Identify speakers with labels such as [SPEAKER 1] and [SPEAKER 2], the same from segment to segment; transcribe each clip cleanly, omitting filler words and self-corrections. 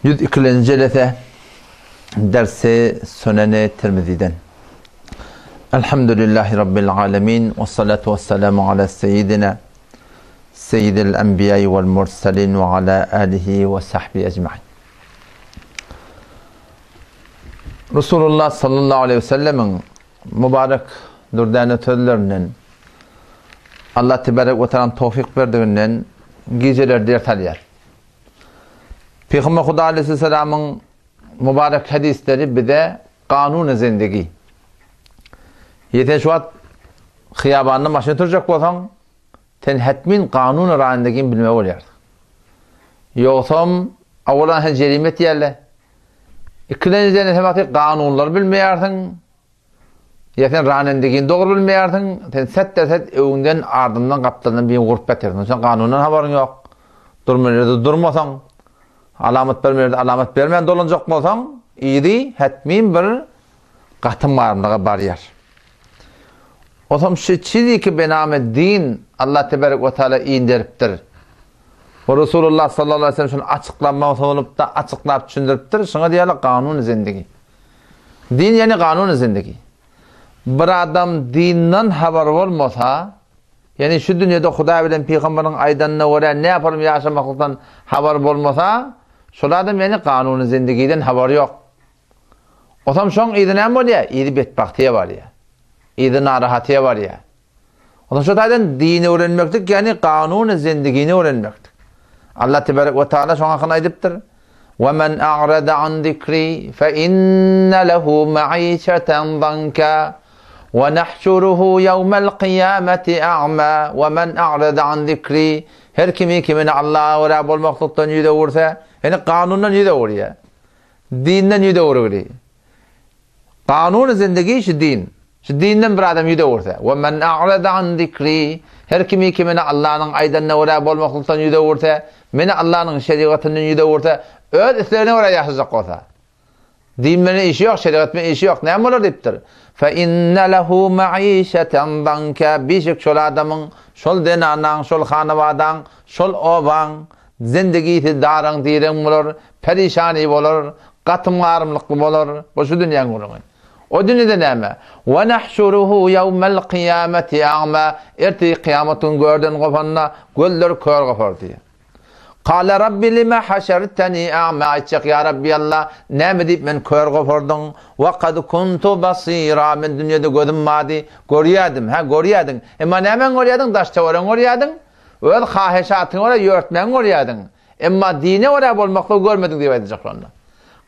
[SPEAKER 1] 102. Celese dersi Sünen-i Tirmizi'den. Elhamdülillahi Rabbil alemin ve salatu ve selamu ala seyyidina seyyidil enbiyayı vel mursalin ve ala alihi ve sahbihi ecma'in. Resulullah sallallahu aleyhi ve sellemin mübarek dürdane sözlerinden Allah tebarek ve teala tevfik verdiğinden geceler dertalıyar. Peygamber Huda aleyhisselamın mübarek hadisleri bize kanun-u zindagi. Yeten şu an xiyabanına maşına duracak olsan ten hatmin kanun-u rağındagini bilme oluyor. Yoksam avvalan cerimet yerle. İkinciden hemati kanunlar bilmeyarsın. Yeten rağındagini doğru bilmeyarsın. Ten set öğünden ardından kaptandan bir gurbet yersin. Sen kanundan haberin yok. Durmayırdı durmasan. Alamet vermeyirdi, alamet vermeyen dolunacak olsan, iyiydi, hatmin bir katım varımlığa bariyar. O zaman çiğdi ki bename din Allah tebarek ve teala indiriptir. O Resulullah sallallahu aleyhi ve sellem şunu açıklanma olup da açıklayıp düşündürüptir. Şuna diyorlar kanun-u zindagi. Din yani kanun-u zindagi. Bir adam dinden haber olmasa, yani şu dünyada Huda bilen Peygamberin aydanına göre ne yapalım yaşamaklıktan haber olmasa, şol adam yani kanun-u zindagiden haber yok. O zaman şoň ýydy näme bolýar? Ýydy betbahtiye var ya. Ýydy narahatyya var ya. O zaman şu taýdan dini öğrenmekdik, yani kanun-u zindagini öğrenmekdik. Allah tebarek ve teala şoňa hakyny aýdypdyr. وَمَنْ أَعْرَضَ عَنْ ذِكْرِي فَإِنَّ لَهُ مَعِيشَةً ضَنْكًا وَنَحْشُرُهُ يَوْمَ الْقِيَامَةِ أَعْمَى وَمَنْ أَعْرَضَ عَنْ ذِكْرِي her kimine Allah'a ve Rabb olmaklıktan yüde vursa, yani kanundan yüde vuruyor. Dinden yüde vuruyor. Kanun-u zindagi şu din. Şu dinden bir adam yüde vursa. وَمَنْ أَعْرَضَ عَنْ ذِكْرِي her kimine Allah'ın aydanına ve Rabb olmaklıktan yüde vursa, meni Allah'ın şeriatından yüde vursa, öz islerine oraya yaşayacak olsa. Din bana işi yok, şeriat bana işi yok. Ne olur deyiptir? فَاِنَّ لَهُ مَعِيشَةً ضَنْكَ birçok şol adamın, şol denanan, şol hanavadan, şol oban, zindagisi darang diren olur, perişani olur, katımlarımlık olur, bu şu dünyanın olur. O dünyada neyme? وَنَحْشُرُهُ يَوْمَ الْقِيَامَةِ اَعْمَى erti kıyametin gördüğün kofanına göller kör kopar diye. قال رب لما حشرتني أعمى أيتشك يا ربي الله نعم ديب من كور غفردن وقد كنت بصيرا من دنيا دو قدم مادي قريادم ها قريادن إما نعم قريادن داشت ورن قريادن ويد خاهشاتن ورا يورتمن قريادن إما دينه ورا بالمقلوب görmedin diye edecek onlar.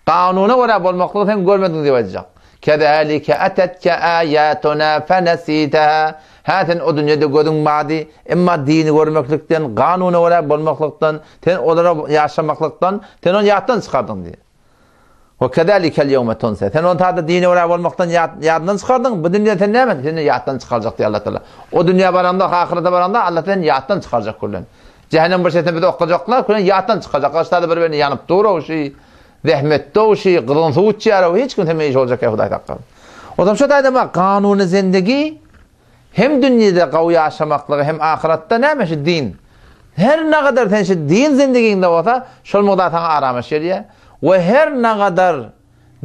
[SPEAKER 1] Kanuna ورا بالمقلوب sen görmedin diye edecek. كذلك أتتك آياتنا فنسيتها Haten o dünyada gördüğün madi, emma dini görmeklikten, kanunu olarak bulmaklıktan, sen onlara yaşamaklıktan, sen onu yattan çıkardın diye. Ve kedalikel yevme tunse. Sen onu tadı dini olarak bulmaktan yattan çıkardın, bu dünyada sen ne hemen? Seni yattan çıkaracak diye Allah Teala. O dünya baranda, ahirete baranda Allah seni yattan çıkaracak kullen. Cehennem başıyla bir de okuyacaklar, kullen yattan çıkaracak. Kaçlarda birbirini yanıp doğru o şey, zahmette o şey, kırıntı uçuyar o hiç gün temeyiş olacak ya Huday takkar. O zaman şu tayda bak, kanunu zindagi, hem dünyada kavu yaşamaklığı hem ahirette neymiş din. Her ne kadar sen şu din zindaginde olsa şol muqda sana aramış geliyor. Ve her ne kadar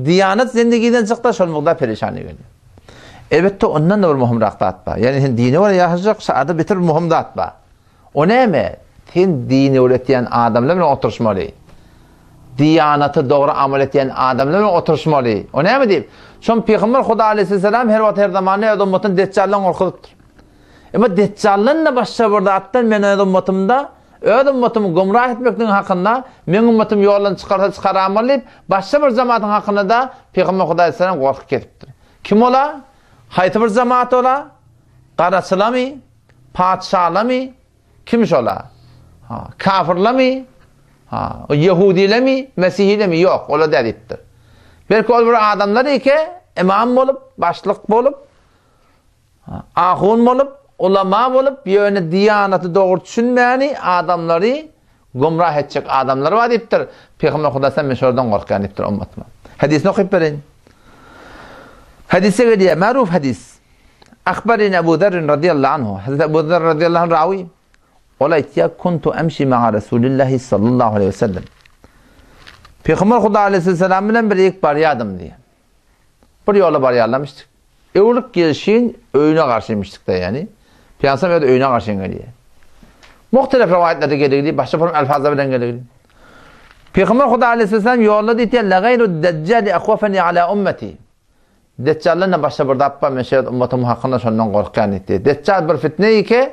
[SPEAKER 1] diyanet zindagiden çıktı şol muqda perişani geliyor. Elbette ondan da bir muhim raqta atma. Yani sen dini var yaşayacak saada bitir muhim da atma. O neyme? Sen dini öğreten adamlarla oturuşmalı. Diyaneti doğru amel eten adamlarla oturuşmalı. O neyme deyip? Şun Peygamber Huda aleyhisselam her vakit her zamanı ödüm mutun deccallan korkutudur. Ama deccallan da başça burada attan men ödüm mutumda ödüm mutumu gumrah etmekten hakkında men ummatum yoldan çıkaramayıp başça bir zamanın hakkında da Peygamber Huda aleyhisselam korkup ketipdir. Kim ola? Hayti bir zamanı ola? Qarasılami? Padşahlami? Kimmiş ola? Kafirlami? Yahudilami? Mesihilami? Yok. Ola dediptir. Belki o bir adamlar ki imam olup, başlık olup, ahun olup, ulama olup, yöne diyaneti doğru düşünmeyeni adamları gumrah edecek adamlar var deyiptir. Peygamber Huda sen meşhurdan korkan deyiptir ummatıma. Hadisini okuyup verin. Hadise geliyor, maruf hadis. Akbarin Ebu Dharrin radiyallahu anhu. Hazreti Ebu Dharrin radiyallahu anh ravi. Olayt ya kuntu emşi ma'a Resulillahi sallallahu aleyhi ve sellem. Peygamber Huda Aleyhisselam bilen bir ilk baryadım diye. Bir yola baryallamıştık. Evlilik gelişin öğüne karşıymıştık da yani. Piyansam ya da öğüne karşıyın geliyor. Muhtelif rivayetlerde gelir, başka falan elfazla bilen gelir. Peygamber Huda Aleyhisselam yolladı diye la gayru deccali akhwafani ala ummeti. Deccal'la başta burada yapma meşayet ümmetim hakkında şundan korkan etti. Deccal bir fitneyi ki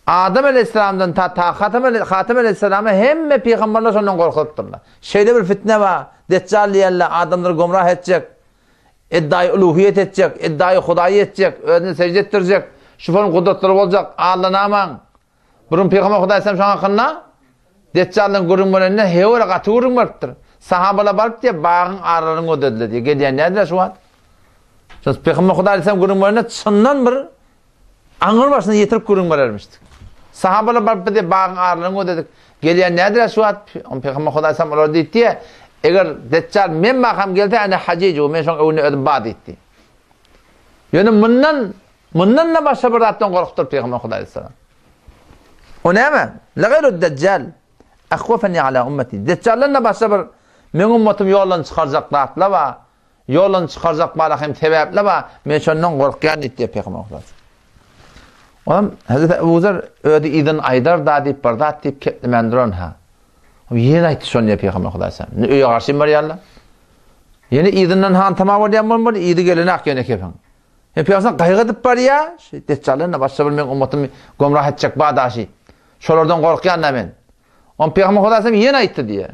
[SPEAKER 1] Adem Aleyhisselam'dan ta Hatem Aleyhisselam'a hem peygamberler şundan korkutturlar. Şeyde bir fitne var. Deccal diyerle adamları gumrah edecek. İddiayı uluhiyet edecek. İddiayı Hudayı edecek. Özünü secde ettirecek. Şufanın kudretleri olacak. Allah'ın aman. Burun Peygamber Huda Aleyhisselam şunun hakkında Deccal'ın görünmelerine hevara katı görünmektir. Sahabalar barıp diye bağın ağrılarını ödediler diye. Geliyen nedir şu an? Peygamber Huda Aleyhisselam görünmelerine çından bir anır başına yetirip görünmelermiştik. Sahabalar barıp diye bağın ağrılarını ödedik. Geliyen nedir şu an? Peygamber Huda Aleyhisselam öyle dedi diye eğer Deccal men makam geldi yani hacicu men şun evini ödüm bağ dedi. Yani bundan da başka bir zattan korktur Peygamber Huda Aleyhisselam. O ne mi? La gayru Deccal akhwafani ala ummeti. Deccal'la başka bir men ümmetim yoldan çıkaracaklar var. Yoldan çıkaracak balakim sebepler var. Men şundan korkan dedi Peygamber Huda. Oğlum Hazreti Ebu Zer öde idin aydar da deyip bardat deyip ketli mendiron ha. Yeni aytti şunu Peygamber Huda Aleyhisselam. Ne öye karşıyım var yalla. Yeni idinden han tamam var diyen var. İdi gelene ak yöne kefen. Peygamber kaygı edip var ya. Deccal'la başka bir men ümmetim gomrah edecek bağdaşı. Şolardan korkuyan da men. On Peygamber Huda Aleyhisselam yeni aytti diye.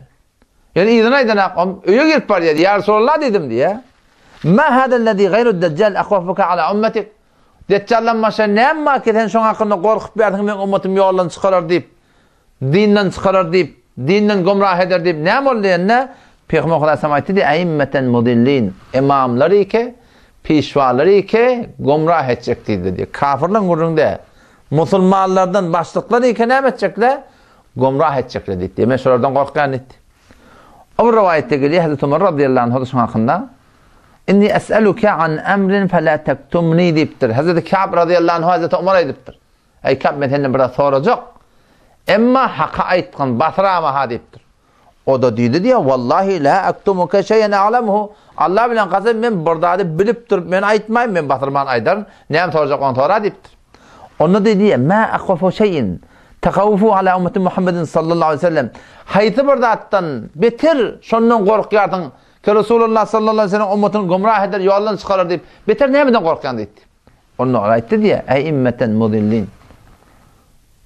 [SPEAKER 1] Yani idin aydan ak. Öye gelip var ya. Ya Resulullah dedim diye. Ma hadellezi gayru Deccal akhwafuka ala ummetik. Deccal'dan başka ne emma ki sen şun hakkında korkup verdin men ümmetim yoldan çıkarır deyip. Dinden çıkarır deyip. Dinden gumrah eder deyip. Ne oldu yani? Peygamber Huda Aleyhisselam aytti diye. Eimmeten mudillin. İmamları ki, pişvaları ki gumrah edecek dedi. Kafirlerin gurrunda. Musulmanlardan başlıkları ki ne edecekler? Gumrah edecekler dedi. Hemen şuradan korkan etti. O rivayette geliyor Hazreti Ömer radıyallahu anh hakkında. İnni es'eluke an emrin fe la tektumni deyiptir. Hazreti Ka'b radıyallahu anh Hazreti Ömer'e deyiptir. Ey Ka'b ben senden biraz soracak. Emma haka aytkan basrama ha deyiptir. O da dedi diye vallahi la aktumuke şeyen a'lemuhu. Allah bilen kasem men burdada bilip durup men aytmayım men basırman aydarın. Neyem soracak onu sonra deyiptir. Onu dedi diye ma akhwafu şeyin takavvufu ala ümmeti Muhammedin sallallahu aleyhi ve sellem. Hayti burdattan beter şondan korkuyardın. Ki Resulullah sallallahu aleyhi ve sellem ümmetini gumrah eder, yoldan çıkarır deyip. Beter neyemeden korkan dedi. Onu ayıttı diye. Ey immeten mudillin.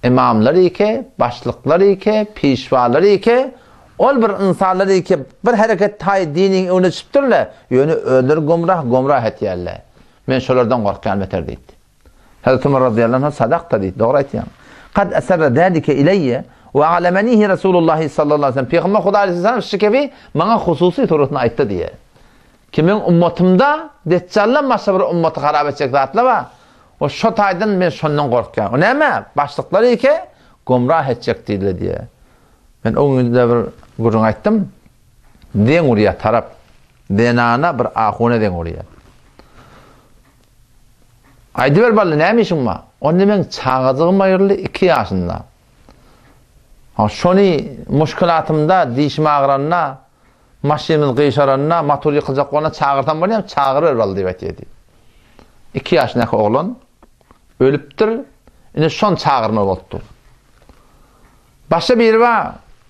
[SPEAKER 1] İmamları ki, başlıkları ki, pişvaları ki, ol bir insanları ki, bir hareket tay dinin önüne çıptırlar. Yönü öldür gumrah et yerler. Men şolardan korkan beter dedi. Hazreti Ömer radıyallahu anh sadakta dedi. Doğru ayıttı yani. Kad eserre dâdike ileyye ve alemenihi Resulullah sallallahu aleyhi ve sellem. Peygamber Huda Aleyhisselam şikefi bana hususi turutunu ayıttı diye. Kimin ümmetimde Deccal'la başka bir ümmeti harap edecek zatla var. O şu taydan ben şundan korkuyorum. O ne mi? Başlıkları ki gumrah edecek değil diye. Ben o günde bir gurun ayttım. Den oraya taraf. Denana bir ahune den oraya. Aydı ver balı ne mişim var? Onu ben çağızığım ayırlı 2 yaşında. Şunu muşkulatımda dişime ağıranına, maşinimiz kıyışaranına, motor yıkılacak olana çağırtan var ya, çağırır ver balı deyip dedi. 2 yaşındaki oğlan ölüptür. Yine son çağırma oldu. Başka biri var.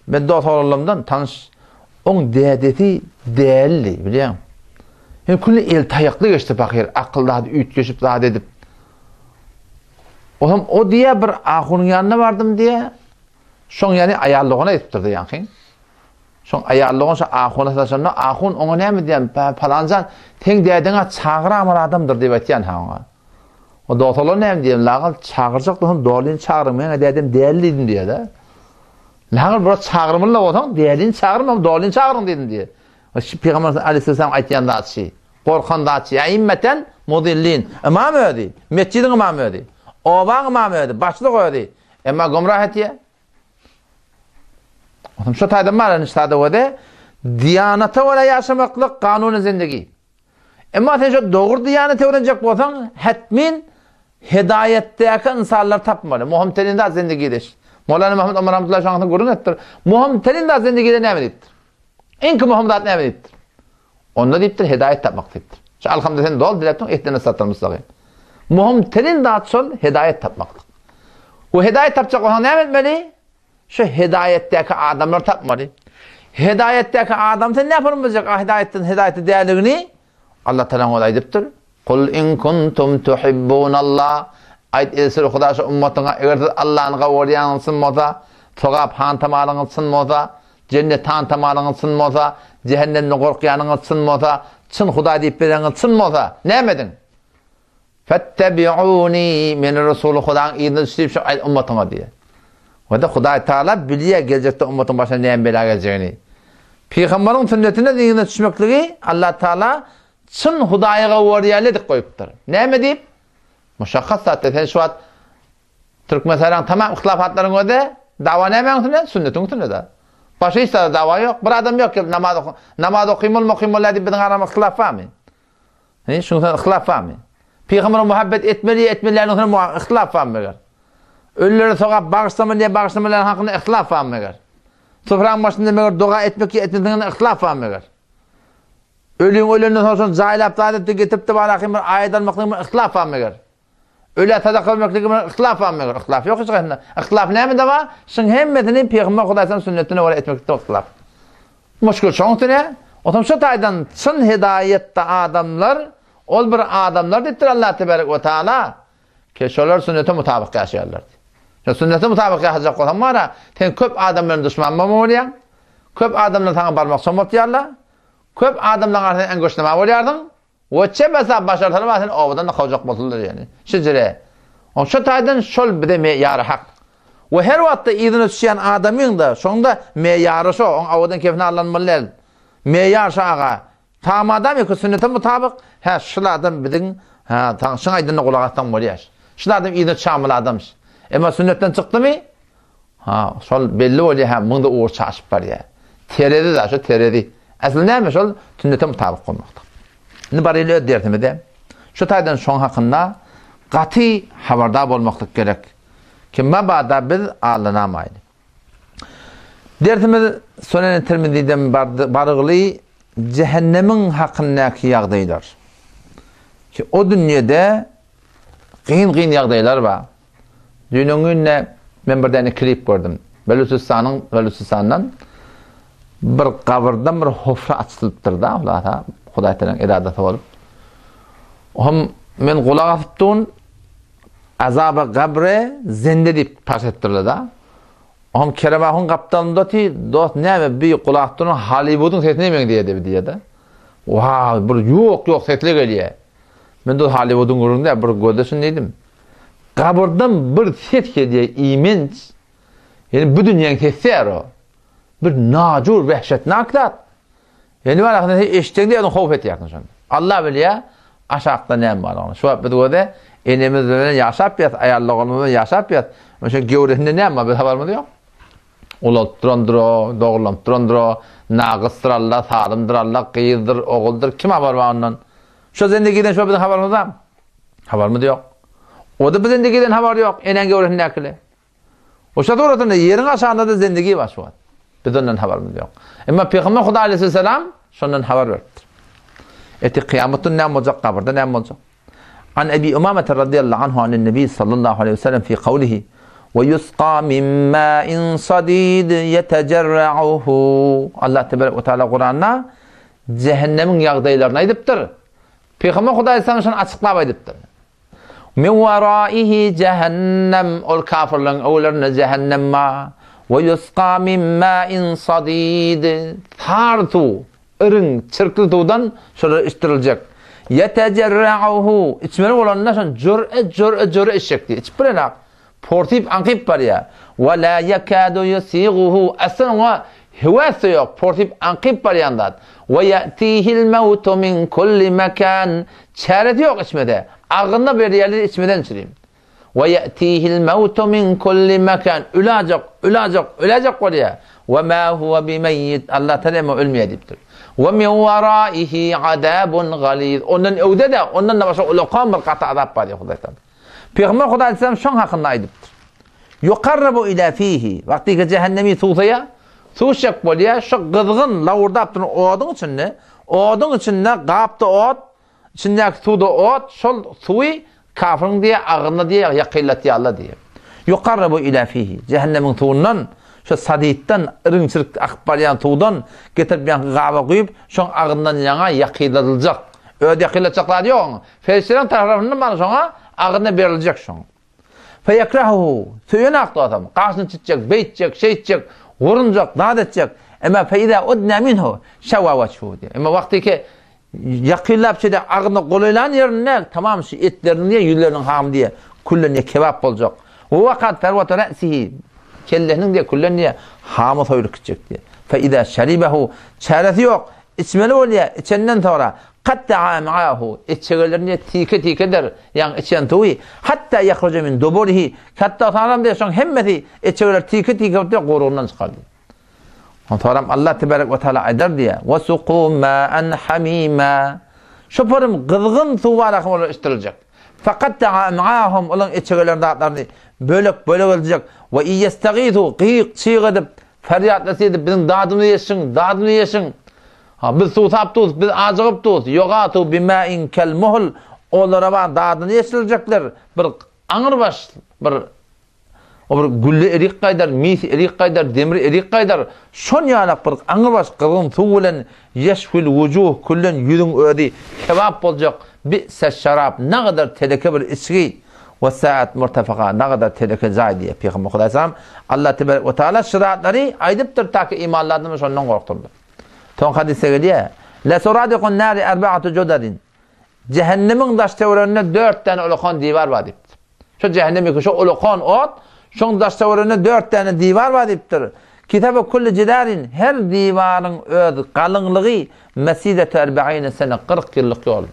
[SPEAKER 1] Ben de oğlanımdan tanış. Onun dedeti değerli biliyor musun? Yani külli el tayaklı geçti bakır. Akıllı üç geçip daha dedip. O diye bir ahunun yanına vardım diye. Son yani ayarlığına ettirdi yani. Son ayarlığına ahuna saçanına ahun ona ne mi diyeyim falancan ten dediğine çağıramar adamdır diye betiyen ha. O doktorlar ne mi diyeyim lağal çağıracak da doğruyu çağırmayın dedim değerliydin diye de. Lağal burada çağırmırla olsan değerliğini çağırmam doğruyu çağırın dedim diye. Peygamber Aleyhisselam ayetiyen da açı. Korkan da açı. Ya immeten mudillin. İmam ödü. Mescidin imam ödü. Oban imam ödü. Başlık ödü. Ama gumrah etiye. Şu taydan var işte de diyanata öyle yaşamaklık kanunu zindagi. Ama sen şu doğru diyanete öğrenecek olsan hetmin hidayetteki insanlar tapmalı. Muhammed Ali'nin de zindagidir. Mevlana Muhammed Ömer Rahmetullahi şu anda görün ettir. Muhammed Ali'nin de zindagide ne emrettir? En ki muhim zat näme diýipdir? Onda diýipdir hidayet tapmak diýipdir. Şu alhamdulillah sen dol dilepdiň ehtine satyrmyslygyn. Muhim terin zat şol hidayet tapmakdyk. O hidayet tapjak bolsa näme etmeli? Şu hidayetdeki adamlar tapmaly. Hidayetdeki adam sen näme bilecek hidayeti däligini? Allah Taala oňa aýdypdyr. Kul in kuntum tuhibbunallah. Ayt esir Huda şu ummatyňa eger Allahyň gawryagyny sunmasa, togap han tamalyny sunmasa, cennet han tamalyny sunmasa, cehennemden gorkýanyny sunmasa, çyn Huda diýip bereňi sunmasa, näme edin? Fettabi'uni men Rasul Hudaň izni düşüp şu ummatyňa diýe. Wada Huda Taala bilýär gelecekde ummatyň başyna näme bela geljegini. Peýgamberiň sünnetine diňine düşmekligi Allah Taala çyn Hudaýa gawryaly diýip goýupdyr. Näme diýip? Muşakkak saatte sen şu an Türkmenistanyň tamam ihtilafatlaryň öde dawa näme sünnetin üstünde da. Başka hiç dawa yok. Bir adam yok ki namaz okuymalı diýip biziň aramyzda ihtilaf barmy? Şuňdan ihtilaf barmy? Peýgambere muhabbet etmelilerini üstünde ihtilaf barmy? Ölleri sogap bagyşlamaly diýip bagyşlamalar hakynda ihtilaf barmy? Sofraň başynda meger doga etmekden ihtilaf barmy? Ölünden soň jaýlap taýyp getipdi barakim bir aýat almakdan ihtilaf barmy? Öyle sadaka vermekle ihtilaf var. İhtilaf yok hiç gayrında. İhtilaf näme de var? Şun hemmetini Peygamber Hudaýyň sünnetine wara etmekde ihtilaf. Muşkul şoňtune, otam şu taýdan çyn hidayetde adamlar, ol bir adamlar diýipdir Allah tebarek we taala. Keşolar sünnete mutabyk ýaşaýarlar. Şu sünnete mutabyk ýaşajak bolsa mara, sen köp adamlaryň düşman bolmalyň. Köp adamlar taňa barmak somotýarlar. Köp adamlaryň arasynda engoşlama bolýardyň. Oçe mesela başarılı sen ovadan da kavacak bolsunlar yani. Şecere. O şu taýdan şol bir de meýary hak. We her wagtda iýdine düşýän adamyň da şoňda meýary şo, oň owadan kefine alınmaly. Meýar şaga. Tam adam ýa-da sünnete mutabyk, ha şulardan biziň taňşyň aýdyna gulak atsan bolýar. Şulardan iýdine çamyl adamyş. Emma sünnetten çykdymy? Şol belli bolýar, ha munda uğur çaşyp bar ýa. Teredi da şu teredi. Asly näme şol sünnete mutabyk bolmakda. Ne barely ödertimde. Şu taýdan şoň hakynda gaty habardar bolmaklyk gerek. Ki mabada biz alanamayly. Dertimiz Sunan Tirmizi'den barygly cehennemiň hakyndaky ýagdaýlar. Ki o dünýede gyn ýagdaýlar bar. Dünýäňde men birden klip gördüm. Belusistandan bir gabrdan bir hofra açylypdyr da, ular Hudaý Teala'nın iradeti bolup. Hem men gulak atypdym azaba gabre zende diýip paş etdirler da. Hem Keremahun kaptanynda ti dost näme bir gulak atypdym Hollywood'un setine diýdi da. Wow, bir ýok setle gelýär. Men de Hollywood'un gurunda bir gödeşin dedim. Gabrdan bir set gelýär imenç. Yani bu dünýäň tesiri bir najur wehşetnak zat. Yani var aslında eşitlikde onu hof etýärdi şonda. Allah bilýär aşakda näme bar onu. Şu wagtda enemiz bilen ýaşap ýat, aýallygymyz bilen ýaşap ýat. Meşe gewrehinde näme bir habarmy ýok? Olar turandro, dogurlamtırandro, nagystyrallar, sarymdyrallar, gyýyzdyr, oguldyr, kim habar bar ondan? Şu zendegiden şu bilen habarymyz bar? Habarmy ýok. O da bilen zendegiden habar ýok, enen gewrehinde näkile. O şa dogratynda ýeriň aşagynda da zendegi bar şu. Bizden habarymyz ýok. Emma Peýgamber Hudaý aleyhisselam şondan habar berdi. Eti kıyametun näme boljak, kabrda näme boljak. An Ebi Umame radıyallahu anhu anen Nebi sallallahu aleyhi ve sellem fi kavlihi ve yusqa min ma'in sadid yetecerra'uhu. Allah tebarek ve taala Kur'an'da cehennemin ýagdaýlaryny aýdypdyr. Peýgamber Hudaý aleyhisselam şonu açyklap aýdypdyr. Min waraihi cehennem, ol kafirlerin öwlerine cehennem ma. Ve yusqa min ma'in sadid. Tartu, ırın, çırklı tuğdan şöyle içtirilecek. Yetecerra'uhu. İçmeli olanlar şöyle cür'e içecekti. İçbirenak. Portip ankip var ya. Ve la yekadu yusighuhu. Aslında ona hevası yok. Portip ankip var yandan. Ve ye'tihil mevtu min kulli mekan. Çareti yok içmede. Ağında bir yerleri içmeden içireyim. Ve ye'tihil mevtu min kulli mekan. Ölecek oraya. Ve ma huve bimeyyit. Allah Teala ölmeyediptir. Ve min waraihi adabun galiz. Ondan öwde de ondan da başga ulaqam bir qata azap bar Hudaý Teala. Peýgamber Hudaý aleyhisselam şoň hakynda aýdypdyr. Yuqarrabu ila fihi. Wagtyga cehennemi suwsaya Suuşak bolya, şu kızgın lavurdap durun odun içinde gapta ot, içindeki suda ot, şol suyu kafirin diye ağını diye yakillat Allah diye. Yuqarrabu ila fihi. Cehennemin tuğundan, şu sadiyitten, ırınçırık akbaryan tuğdan getirip bir gaba koyup, şon ağından yana yakillatılacak. Öyle yakillatacaklar yok. Ferişlerin tarafından bana şona ağına verilecek şon. Feyakrahu. Suyun aklı adam. Karşını çitecek, beytecek, şey edecek, vurunacak, dağıt edecek. Ama feyda udna minhu şevavaçhu diye. Ama vakti ki yakillap şeyde ağını kolaylan yerine tamam şu etlerini diye, yüzlerinin ham diye kullerine kebap olacak. O vakat fervatu re'sihi kellerinin diye kullerine hamı soyuluk gidecek diye. Feyda şeribehu çaresi yok. İçmeli oluyor. İçenden sonra katta'a ma'ahu iççelerine tike der. Yani içen tuğu. Hatta yakhruca min duburihi. Hatta sanırım diye son hemmeti iççeler tike diye koruğundan çıkardı. Sonra Allah tebarek ve teala aydır diye. وَسُقُوا مَاءً حَمِيمًا Şoförüm kızgın su var olarak içtirilecek. Fakat ma'ahum olan iççelerinde atlarını bölük olacak. Ve iyyestagîthû kıyık çiğ edip feryatlısı edip bizim dağdını yesin. Biz su taptuz, biz acıqıptuz. Yogâtû bimâin kel muhl onlara dağdını yesilecekler. Bir ağır baş, bir güllü erik qaydar, mis erik qaydar, demir erik qaydar. Şon yanak bir ağır baş qırgın su bilen yeşfil vujuh kullen yüzün ödi kebap olacak. Bi'se şarab ne kadar teleke bir içki ve saat murtefaka ne kadar teleke zay diye Peygamber Aleyhisselam Allah tebarek ve teala şeriatları aydıptır ta ki imanladığımız ondan korkturdu. Ton hadise geliyor. La suradiqun nari arba'atu judadin. Cehennemin daş tevrönüne 4 tane ulukan divar var deyiptir. Şu cehennemi şu ulukan ot, şu daş tevrönüne 4 tane divar var deyiptir. Kitabı kulli cidarin her divarın öz kalınlığı mesidet 40 sene 40 yıllık yoldu.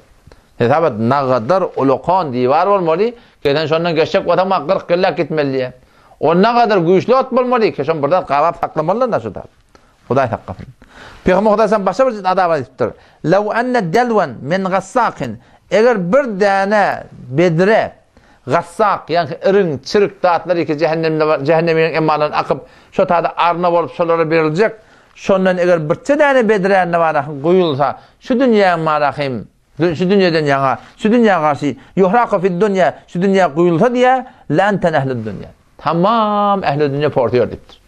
[SPEAKER 1] Hesabet ne kadar ulukan divar olmalı ki şondan geçecek adama 40 yıllık gitmeli. O ne kadar güçlü ot olmalı ki şon burada kavap saklamalı da şuda. Huday taqqafın. Peygamber Hudaysam başa bir adab ediptir. Lev enne delven min gassaqin eğer bir tane bedre gassak yani ırın çırık dağıtları ki cehennemin emalan akıp şu taada arna olup şolara verilecek. Şondan eğer bir tane bedre ne var koyulsa şu dünya marahim şu dünyadan yana şu dünya karşı yuhraqu fid dünya şu dünya koyulsa diye lan tenehlid dünya. Tamam ehli dünya portuyor diptir.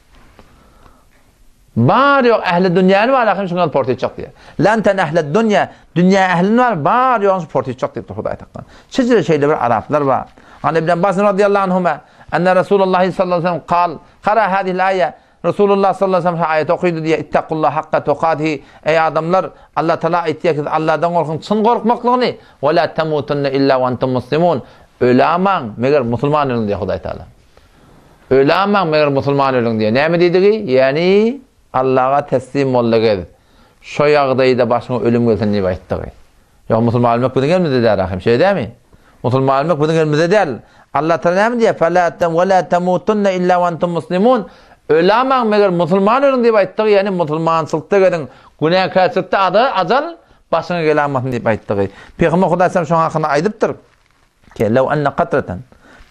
[SPEAKER 1] Bar yok ehli dünyanın var lakin şundan portayacak diye. Lan ten ehli dünya ehlinin var bar yok portayacak diye Huday takkan. Çizili şeyde bir Araplar var. Hani İbn Abbas radıyallahu anhuma enne Resulullah sallallahu aleyhi ve sellem qara hadhihi ayet Resulullah sallallahu aleyhi ve sellem ayet okudu diye ittaqullah hakka tuqatihi ey adamlar Allah Teala ayetiyor ki Allah'tan korkun çın korkmaklığını ve la temutunna illa ve entum muslimun ölaman meğer Müslüman olun diye Huday Teala. Ölaman meğer Müslüman olun diye. Ne mi dediği? Yani Allah'a teslim olacağız. Şu yağdayı da başına ölüm gelsin diye ayettiği. Ya Müslüman olmak bunu gelmedi der rahim. Şey değil mi? Müslüman olmak bunu gelmedi der. Allah Teala ne diyor? فَلَا وَلَا تَمُوتُنَّ اِلَّا وَاَنْتُمْ مُسْلِمُونَ Ölaman meğer Müslüman olun diye ayettiği. Yani Müslümansılıkta gelin. Günahkarlıkta adı azal başına gelemezsin diye ayettiği. Peygamber Aleyhisselam şu hakkında aydıptır. Ki لَوْ أَنَّ قَطْرَةً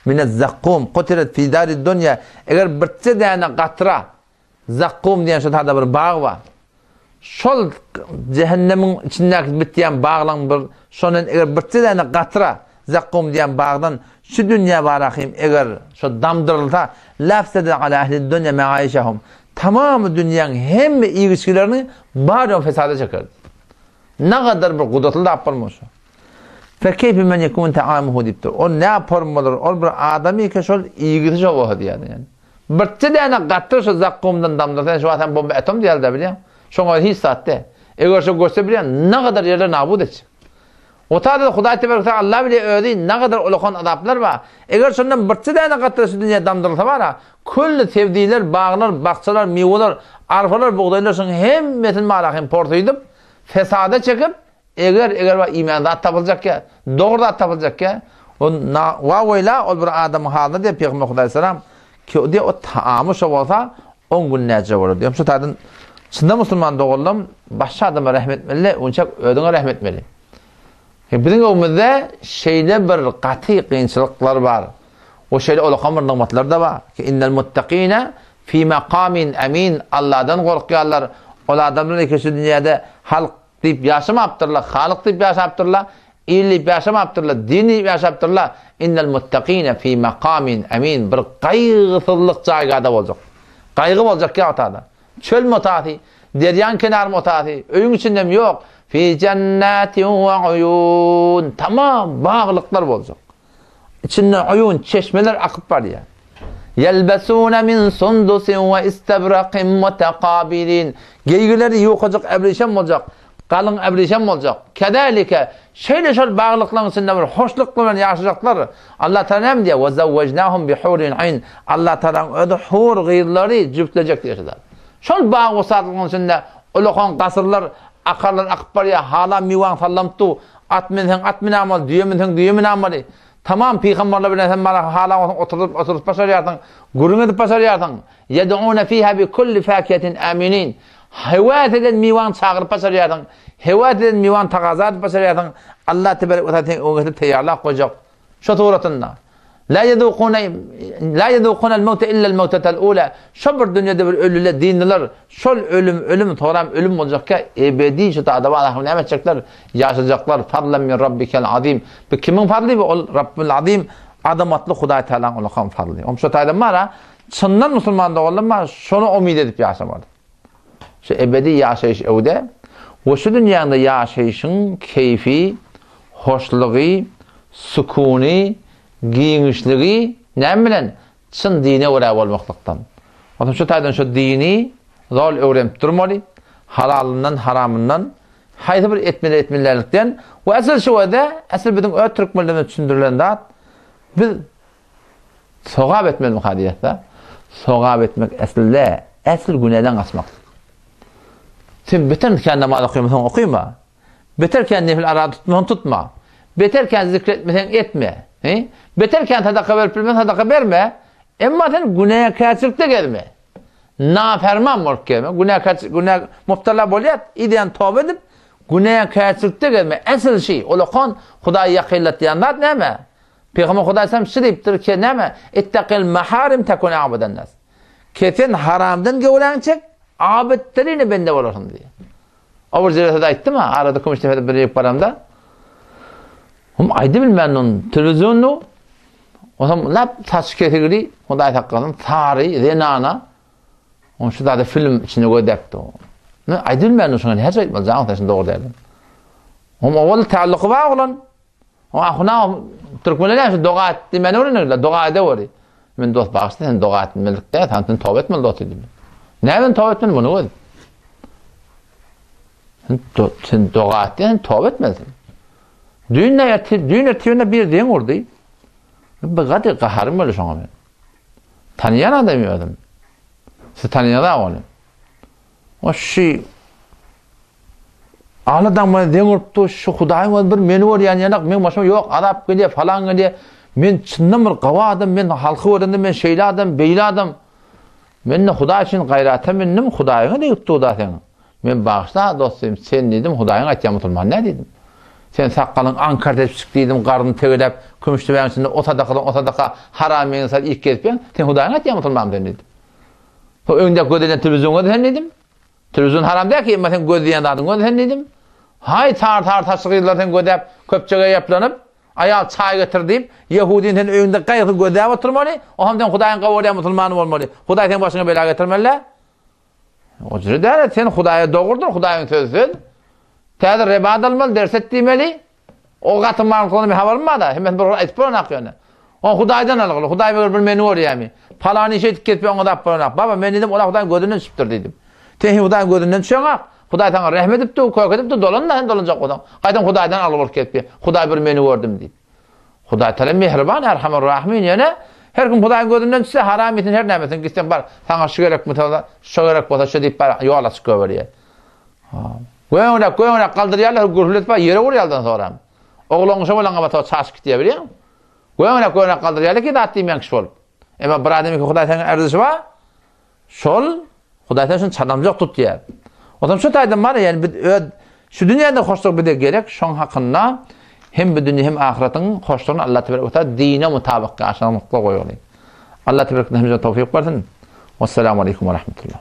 [SPEAKER 1] مِنَ الزَّقُّومِ قُتِرَتْ فِي دَارِ الدُّنْيَا eğer bir tane qatra Zakkum diyen şu tarzda bir bağ var. Şol cehennemin içindeki bittiyen bağlan bir şonun eğer bir tane qatra Zakkum diyen bağdan şu dünya barakım eğer şu damdırılsa lafsede ala ehli dünya meaişahum tamamı dünyanın hem ilişkilerini bağdan fesada çeker. Ne kadar bir kudretli de yapılmış. Fekeyfi men yekun ta'amuhu diptir. O ne yapılmalıdır? O bir adamı ki şol ilgisi çok oldu yani. Bir tane qattır şu zakkumdan damdırsan şu atan bomba atom diye de biliyor. Şoňa hiç saatte. Eger şu görse biliyor ne kadar yerler nabud etsin. O taada Hudaý tebarek Allah bile öýdi ne kadar ulukan adaplar var. Eger şondan bir tane qattır şu dünya damdırsa var, kullu sevdiler, bağlar, bakçalar, mewalar, arfalar, buğdaylar şoň hemmetin marahim portoýdyp fesada çekip eger var imanda tapılacak ya, doğruda tapılacak ya. O wawayla ol bir adam halinde diye Peygamber Aleyhisselam ki o diye o taamı olsa 10 gün nece olur diyorum. Şu tadın çında Müslüman doğuldum başka adama rahmetmeli, onçak ödüne rahmetmeli. Bizim ömürde şeyde bir katı kıyınçılıklar var. O şeyde ulukan bir nimetler de var. Ki innel muttakine fi maqamin amin. Allah'dan korkuyorlar. O adamlar ki şu dünyada halk deyip yaşamaptırlar, halık deyip yaşaptırlar, iyilip yaşamaptırlar, din deyip yaşaptırlar. İnnel muttaqine fi maqamin amin. Bir kaygısızlık caygada olacak. Kaygı olacak ki otada. Çöl motati, deryan kenar motati, öyün içinde mi yok? Fi cennetin ve uyun. Tamam, bağlıklar olacak. İçinde uyun, çeşmeler akıp var ya. Yelbesune min sundusin ve istebrakin mutekabilin. Geygileri yokacak, ebrişem olacak. Kalın ebrişem olacak. Kedalike şeyle şöyle bağlıkların içinde bir hoşlukla yaşayacaklar. Allah Teala ne diyor? Ve zavvecnahum bi hurin ayn. Allah Teala öde hur gıyırları cüftleyecek diye yaşadılar. Şöyle bağ vasatlıkların içinde ulukan kasırlar, akarlar akıp var ya, hala mivan sallamtu, atmin amal, düyemin amali. Tamam, peygamberler bilen sen bana hala oturup başarıyordun, gurun edip başarıyordun. Yed'une fiha bi kulli fakiyetin aminin. Hevat eden mivan çağırıp başarıyordun. Hevat eden mivan takazat başarıyordun. Allah tebarek ve teala o getirip teyarlak koyacak. Şu tuğratında. La yedukuna el-mevte illa'l mevtetel ula. Şu bir dünyada bir ölüler, dinliler. Şu ölüm, toram ölüm olacak ki ebedi şu adama Allah'ın ne edecekler? Yaşayacaklar. Fadlan min rabbikel azim. Bu kimin fadli? Bu Rabbul azim. Adamatlı Huday Teala'nın Allah'ın fadli. Om şu taydan var ha. Çınnan Müslüman da olma, şunu umid edip yaşamadı. Şu ebedi yaşayış evde. Ve şu dünyada yaşayışın keyfi, hoşluğu, sükuni, giyinişliği ne bilen çın dine uğrayıp olmaklıktan. Otom şu taydan şu dini zor öğrenip durmalı. Halalından, haramından, haydi bir etmelerlikten. Ve asıl şu öde, asıl bütün öt Türkmenlerine düşündürülen de biz soğab etmeli muhadiyette. Soğab etmek asıl günahdan kaçmak. Sen beter kendi namaz okuyma. Beter kendi nefil arada tutma. Beter kendi zikretmesen etme. Beterken sadaka verip bilmem sadaka verme. Ama sen günaha karşılıkta gelme. Naferman mork gelme. Günah muftala bolyat. İdeyen tövbe edip günaha karşılıkta gelme. Asıl şey. Olakon Hudayı yakillat diyanlar ne mi? Peygamber Huday sam şiriptir ki ne mi? İttakil maharim tekun abuden nas. Kesin haramdan gevlen çek. Abetlerini bende olursun diye. Over zirvete de ayıttı mı? Arada komüştefede bir yük paramda. Aydı bilmeyen onun televizyonu o zaman lap taş kategori Huday takkalım tarih renana onun şu da film içinde koydaktu. Ne aydı bilmeyen onun şuna her şey etmez zaten taşın doğru derdim. Ama oğul taalluqu var olan. O ahuna Türkmenler şu doğa etti men öğrenirler doğa ede var. Men dost bağıştı sen doğa etmelikte tanıtın tövbe etmeli dost dedim. Nereden tövbe etmeli bunu koy. Sen doğa ettin tövbe etmelisin. Düğün ertiyona bir deyin orada. Bir kadar kaharım böyle şuna ben. Tanıyan adamıyordum. Siz tanıyan da oğlum. O şey ağladan bana deyin orada şu Hudayın bir menü var yani yanak. Men başıma yok Arap geliyor falan geliyor. Men çındım bir kava adam. Men halkı öğrendim. Men şeyli adam. Beyli adam. Men Huday için gayrata mennim Hudayın'a da yuttu da sen. Men bağışla dostum sen dedim Hudayın atya musulman ne dedim. Sen sakkalın Ankara tepsik dedim, karnını tegelep, kümüştü benim içinde o sadaka haram insan ilk gezip sen Hudayın at ya musulman dedim. O önde gözüyle televizyona da sen dedim. Televizyon haram değil ki, ama sen gözüyle adın o da sen dedim. Hay tar taşıkıyla sen gözüp, köpçeye yaplanıp, ayağı çay getir deyip, Yahudinin sen önde kayıklı gözüp oturmalı, o hamdan Hudayın kavurya musulmanı olmalı. Huday sen başına bela getirmeli. O cürü değil, sen Huday'a doğurdur, Hudayın sözü. Tədir ribad almalı, ders ettiğimeli. O katın varlıklarını bir havarma da. Hemen bir ayıp bulanak yani. O Huday'dan alıqlı. Huday bir menü var yani. Palani işe etiketip onu da bulanak. Baba ben dedim, ola Huday'ın gözünden çıptır dedim. Sen Huday'ın gözünden çıkıyorsun. Huday sana rahmet edipti, koyuk edipti, dolanacak odan. Qaydan Huday'dan alıqlı ketip. Huday bir menü vardım deyip. Huday tala mehriban, erhamur rahimin yani. Her gün Huday'ın gözünden çıksa haram etin, her neymetin. Gitsen bar, sana şu gerek bota, şu deyip bar, yola çıkıyor var ya. Koyunak kaldırıyorlar, gürültü var, yere vuruyorlardan sonra. Oğlun şu olan ama çaşık diye biliyor musun? Koyunak kaldırıyorlar ki dağıttığım yankış olup. Ama bir adamı ki Huday senin erzisi var, şol, Huday senin çanamcak tut diye. O zaman şu taydan var ya, yani şu dünyada hoşluk bir de gerek, şun hakkında hem bir dünya hem ahiretin hoşluğunu Allah tebarek ve teala dine mutabık karşılamakla koyuyor. Allah tebarek ve teala tevfik versin. Vesselamu aleyküm ve rahmetullah.